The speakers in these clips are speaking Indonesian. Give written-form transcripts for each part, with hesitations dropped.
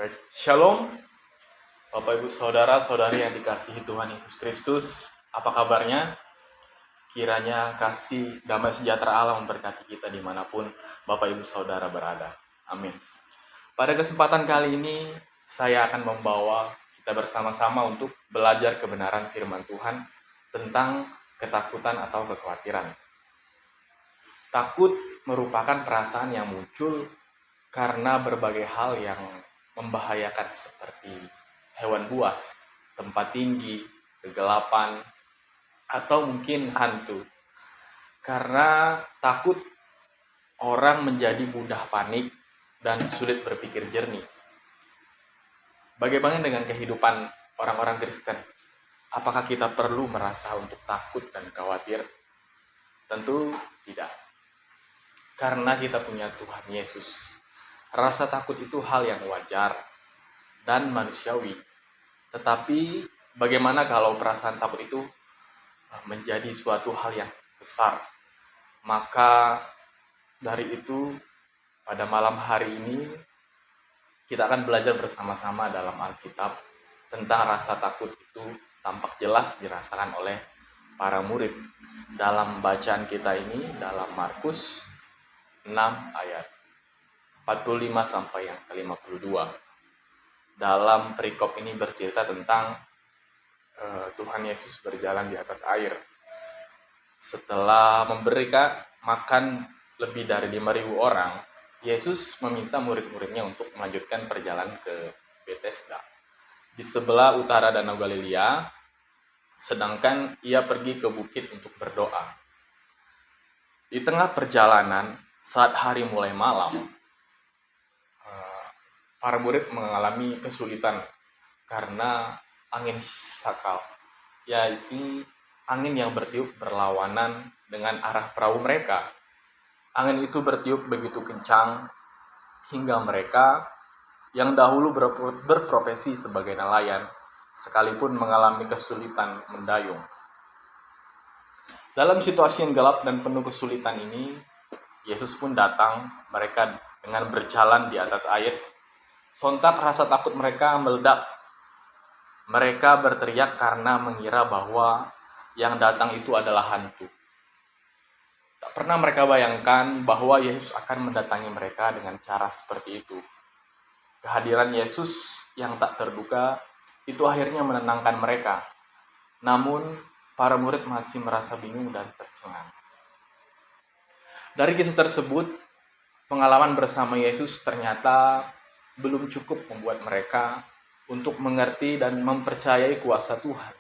Baik, Shalom, Bapak Ibu Saudara, Saudari yang dikasihi Tuhan Yesus Kristus. Apa kabarnya? Kiranya kasih damai sejahtera Allah memberkati kita dimanapun Bapak Ibu Saudara berada. Amin. Pada kesempatan kali ini, saya akan membawa kita bersama-sama untuk belajar kebenaran firman Tuhan tentang ketakutan atau kekhawatiran. Takut merupakan perasaan yang muncul karena berbagai hal yang membahayakan seperti hewan buas, tempat tinggi, kegelapan, atau mungkin hantu. Karena takut, orang menjadi mudah panik dan sulit berpikir jernih. Bagaimana dengan kehidupan orang-orang Kristen? Apakah kita perlu merasa untuk takut dan khawatir? Tentu tidak. Karena kita punya Tuhan Yesus. Rasa takut itu hal yang wajar dan manusiawi. Tetapi bagaimana kalau perasaan takut itu menjadi suatu hal yang besar? Maka dari itu pada malam hari ini kita akan belajar bersama-sama dalam Alkitab tentang rasa takut itu tampak jelas dirasakan oleh para murid. Dalam bacaan kita ini dalam Markus 6 ayat 45 sampai yang ke-52. Dalam perikop ini bercerita tentang Tuhan Yesus berjalan di atas air. Setelah memberikan makan lebih dari 5.000 orang, Yesus meminta murid-muridnya untuk melanjutkan perjalanan ke Bethesda di sebelah utara Danau Galilea, sedangkan ia pergi ke bukit untuk berdoa. Di tengah perjalanan, saat hari mulai malam, para murid mengalami kesulitan karena angin sakal, yaitu angin yang bertiup berlawanan dengan arah perahu mereka. Angin itu bertiup begitu kencang hingga mereka yang dahulu berprofesi sebagai nelayan sekalipun mengalami kesulitan mendayung. Dalam situasi yang gelap dan penuh kesulitan ini, Yesus pun datang mereka dengan berjalan di atas air. Sontak rasa takut mereka meledak. Mereka berteriak karena mengira bahwa yang datang itu adalah hantu. Tak pernah mereka bayangkan bahwa Yesus akan mendatangi mereka dengan cara seperti itu. Kehadiran Yesus yang tak terduga itu akhirnya menenangkan mereka. Namun, para murid masih merasa bingung dan tercengang. Dari kisah tersebut, pengalaman bersama Yesus ternyata belum cukup membuat mereka untuk mengerti dan mempercayai kuasa Tuhan.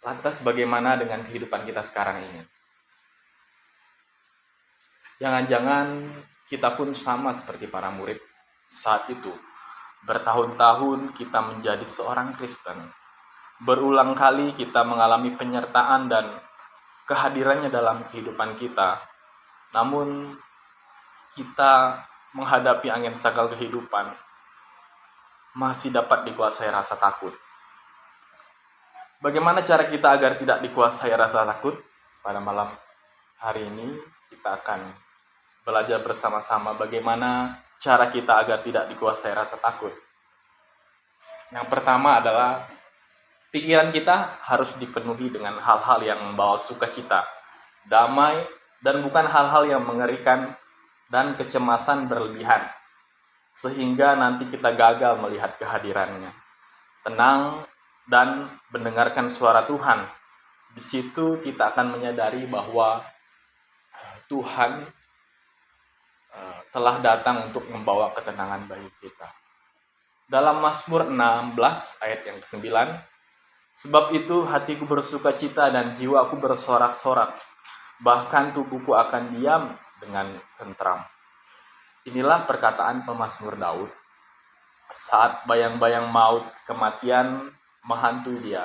Lantas bagaimana dengan kehidupan kita sekarang ini? Jangan-jangan kita pun sama seperti para murid saat itu. Bertahun-tahun kita menjadi seorang Kristen. Berulang kali kita mengalami penyertaan dan kehadirannya dalam kehidupan kita. Namun kita menghadapi angin sakal kehidupan masih dapat dikuasai rasa takut. Bagaimana cara kita agar tidak dikuasai rasa takut? Pada malam hari ini kita akan belajar bersama-sama bagaimana cara kita agar tidak dikuasai rasa takut. Yang pertama adalah pikiran kita harus dipenuhi dengan hal-hal yang membawa sukacita, damai, dan bukan hal-hal yang mengerikan dan kecemasan berlebihan, sehingga nanti kita gagal melihat kehadirannya. Tenang dan mendengarkan suara Tuhan. Di situ kita akan menyadari bahwa Tuhan telah datang untuk membawa ketenangan bagi kita. Dalam Mazmur 16 ayat yang ke-9, sebab itu hatiku bersukacita dan jiwaku bersorak-sorak, bahkan tubuhku akan diam dengan tentram. Inilah perkataan pemazmur Daud saat bayang-bayang maut kematian menghantui dia,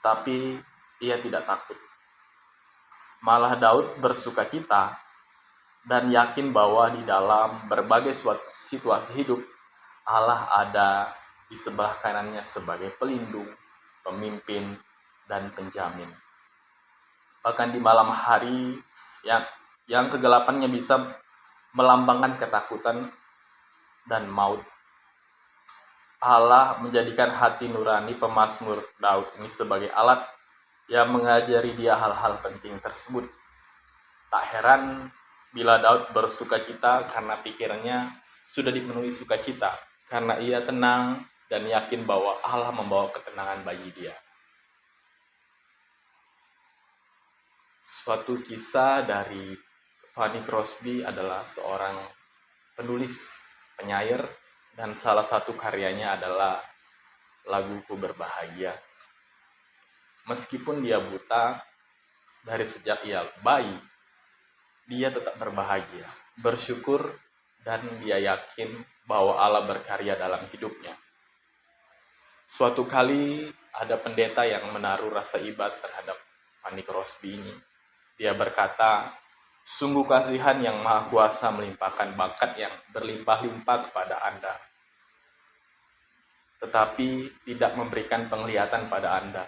tapi ia tidak takut. Malah Daud bersukacita dan yakin bahwa di dalam berbagai situasi hidup Allah ada di sebelah kanannya sebagai pelindung, pemimpin, dan penjamin. Bahkan di malam hari yang kegelapannya bisa melambangkan ketakutan dan maut, Allah menjadikan hati nurani pemazmur Daud ini sebagai alat yang mengajari dia hal-hal penting tersebut. Tak heran bila Daud bersukacita karena pikirannya sudah dipenuhi sukacita, karena ia tenang dan yakin bahwa Allah membawa ketenangan bagi dia. Suatu kisah dari Fanny Crosby adalah seorang penulis, penyair, dan salah satu karyanya adalah Laguku Berbahagia. Meskipun dia buta, dari sejak ia bayi, dia tetap berbahagia, bersyukur, dan dia yakin bahwa Allah berkarya dalam hidupnya. Suatu kali ada pendeta yang menaruh rasa ibad terhadap Fanny Crosby ini. Dia berkata, "Sungguh kasihan yang Maha Kuasa melimpahkan bakat yang berlimpah-limpah kepada Anda, tetapi tidak memberikan penglihatan pada Anda."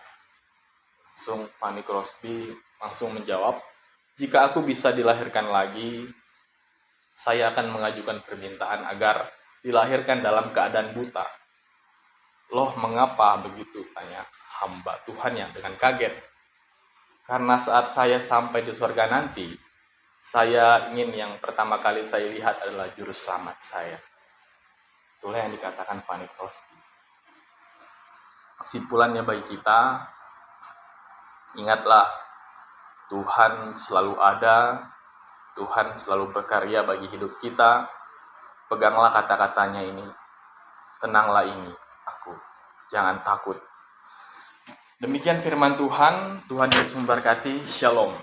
Langsung Fanny Crosby langsung menjawab, "Jika aku bisa dilahirkan lagi, saya akan mengajukan permintaan agar dilahirkan dalam keadaan buta." "Loh, mengapa begitu?" tanya hamba Tuhan yang dengan kaget. "Karena saat saya sampai di surga nanti, saya ingin yang pertama kali saya lihat adalah juru selamat saya." Itulah yang dikatakan Fanny Crosby. Kesimpulannya bagi kita, ingatlah, Tuhan selalu ada, Tuhan selalu berkarya bagi hidup kita. Peganglah kata-katanya ini, tenanglah ini aku, jangan takut. Demikian firman Tuhan, Tuhan Yesus memberkati, Shalom.